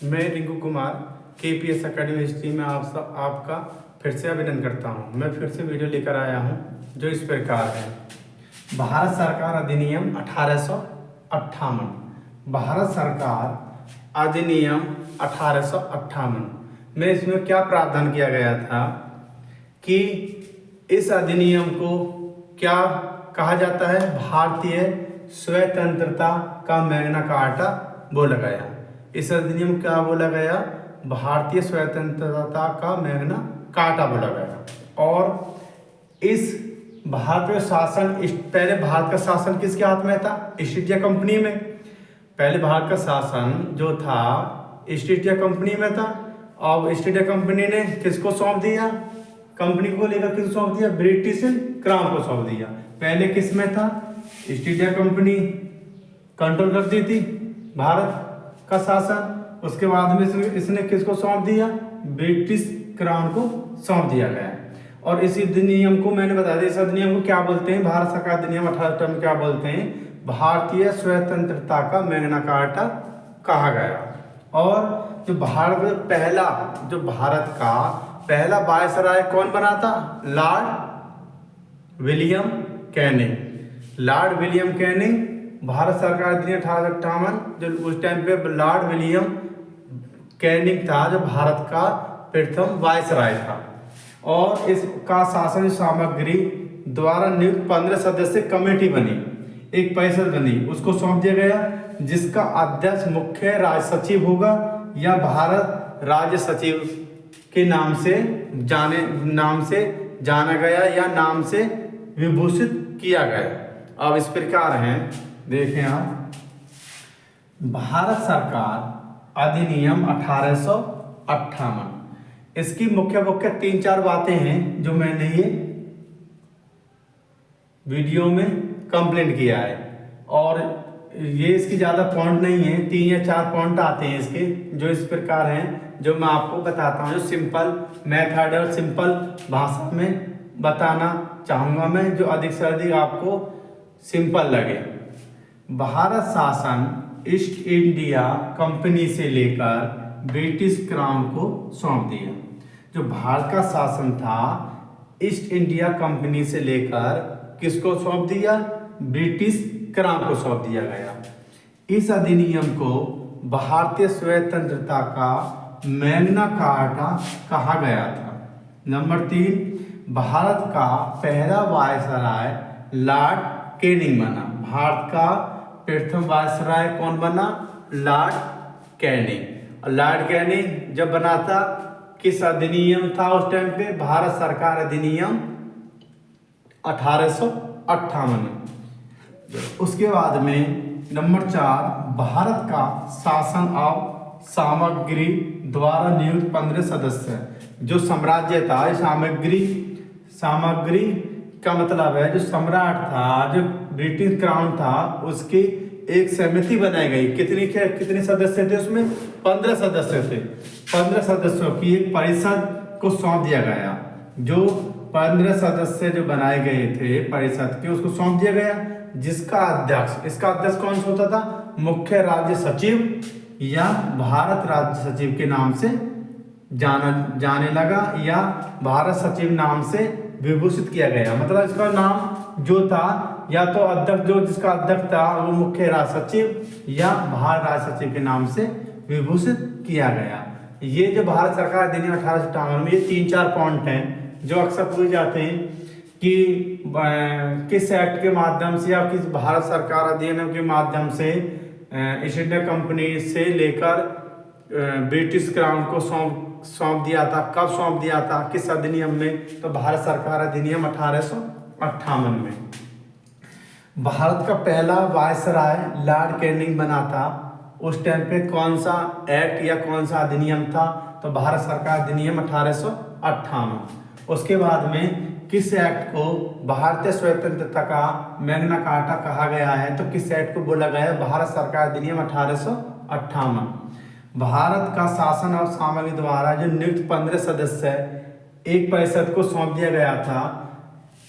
मैं Rinku Kumar KPS academy history में आपका फिर से अभिनंदन करता हूं। मैं फिर से वीडियो लेकर आया हूं जो इस प्रकार है। भारत सरकार अधिनियम 1858। भारत सरकार अधिनियम 1858 में इसमें क्या प्रावधान किया गया था कि इस अधिनियम को क्या कहा जाता है? भारतीय स्वतंत्रता का मैग्ना कार्टा बोला गया। इस अधिनियम क्या बोला गया? भारतीय स्वतंत्रता का मैग्ना कार्टा बोला गया। और इस भारत में शासन पहले भारत का शासन किसके हाथ में था? ईस्ट इंडिया कंपनी में। पहले भारत का शासन जो था ईस्ट इंडिया कंपनी में था। अब ईस्ट इंडिया कंपनी ने किसको सौंप दिया? कंपनी को लेकर किसको सौंप दिया? ब्रिटिश क्राउन को सौंप दिया। पहले किस में था? ईस्ट इंडिया कंपनी कंट्रोल करती थी भारत का शासन। उसके बाद में इसने किसको सौंप दिया? ब्रिटिश क्राउन को सौंप दिया गया। और इसी अधिनियम को मैंने बता दिया, इस अधिनियम को क्या बोलते हैं? भारत सरकार अधिनियम 1858 में क्या बोलते हैं? भारतीय स्वतंत्रता का मैग्ना कार्टा कहा गया। और जो भारत का पहला वायसराय कौन बना था? Lord William Canning. Lord William Canning Bharat सरकार अधिनियम 1858, जो उस टाइम पे लॉर्ड विलियम कैनिंग था जो भारत का प्रथम वायसराय था। और इसका शासन सामग्री द्वारा नियुक्त 15 सदस्य कमेटी बनी, एक परिषद बनी, उसको सौंप दिया गया, जिसका अध्यक्ष मुख्य राज्य सचिव होगा या भारत राज्य सचिव के नाम से जाना गया या नाम से विभूषित किया गया। अब इस प्रकार हैं, देखें आप, भारत सरकार अधिनियम 1858। इसकी मुख्य 3-4 बातें हैं जो मैंने ये वीडियो में कंप्लेंट किया है। और ये इसकी ज़्यादा पॉइंट नहीं है, 3 या 4 पॉइंट आते हैं इसके, जो इस प्रकार हैं, जो मैं आपको बताता हूँ, जो सिंपल मेथड और सिंपल भाषा में बताना चाहूँगा मैं, जो अधिक से अधिक आपको सिंपल लगे। भारत शासन ईस्ट इंडिया कंपनी से लेकर ब्रिटिश क्राउन को सौंप दिया। जो भारत का शासन था ईस्ट इंडिया कंपनी से लेकर किसको सौंप दिया? ब्रिटिश क्राउन को सौंप दिया गया। इस अधिनियम को भारतीय स्वतंत्रता का मैग्ना कार्टा कहा गया था। नंबर 3, भारत का पहला वायसराय लॉर्ड कैनिंग बना। भारत का प्रथम वायसराय कौन बना? Lord Canning. और लॉर्ड कैनिंग जब बना था, किस अधिनियम था उस टाइम पे? भारत सरकार अधिनियम 1858। उसके बाद में नंबर 4, भारत का शासन और सामग्री द्वारा नियुक्त 15 सदस्य। जो साम्राज्य था, सामग्री का मतलब है जो सम्राट था, जो ब्रिटिश क्राउन था, उसकी एक समिति बनाई गई। कितने सदस्य थे उसमें? 15 सदस्य थे। 15 सदस्यों की एक परिषद को सौंप दिया गया। जो 15 सदस्य जो बनाए गए थे परिषद के, उसको सौंप दिया गया, जिसका अध्यक्ष कौन सा होता था? मुख्य राज्य सचिव या भारत राज्य सचिव के नाम से जाने लगा, या भारत सचिव नाम से विभूषित किया गया। मतलब इसका नाम जो था, या तो अध्यक्ष, जो जिसका अध्यक्ष था वो मुख्य राज्य सचिव या भारत राज्य सचिव के नाम से विभूषित किया गया। ये जो भारत सरकार अधिनियम 1858 में ये 3-4 पॉइंट हैं जो अक्सर पूछे जाते हैं कि किस एक्ट के माध्यम से या किस भारत सरकार अधिनियम के माध्यम से ईस्ट इंडिया कंपनी से लेकर ब्रिटिश क्राउन को सौंप दिया था, कब सौंप दिया था, किस अधिनियम में? तो भारत सरकार अधिनियम 1858 में। भारत का पहला वायसराय लॉर्ड कैनिंग बना था, उस टाइम पे कौन सा एक्ट या कौन सा अधिनियम था? तो भारत सरकार अधिनियम 1858। उसके बाद में किस एक्ट को भारतीय स्वतंत्रता का मैग्ना कार्टा कहा गया है? तो किस एक्ट को बोला गया है? भारत सरकार अधिनियम 1858। भारत का शासन और सामग्री द्वारा जो नियुक्त 15 सदस्य एक परिषद को सौंप दिया गया था,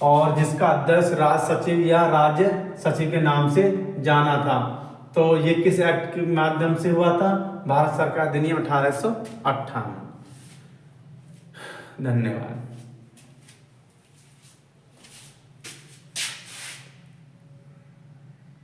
और जिसका अध्यक्ष राज्य सचिव या राज्य सचिव के नाम से जाना था। तो ये किस एक्ट के माध्यम से हुआ था? भारत सरकार अधिनियम 1858। धन्यवाद।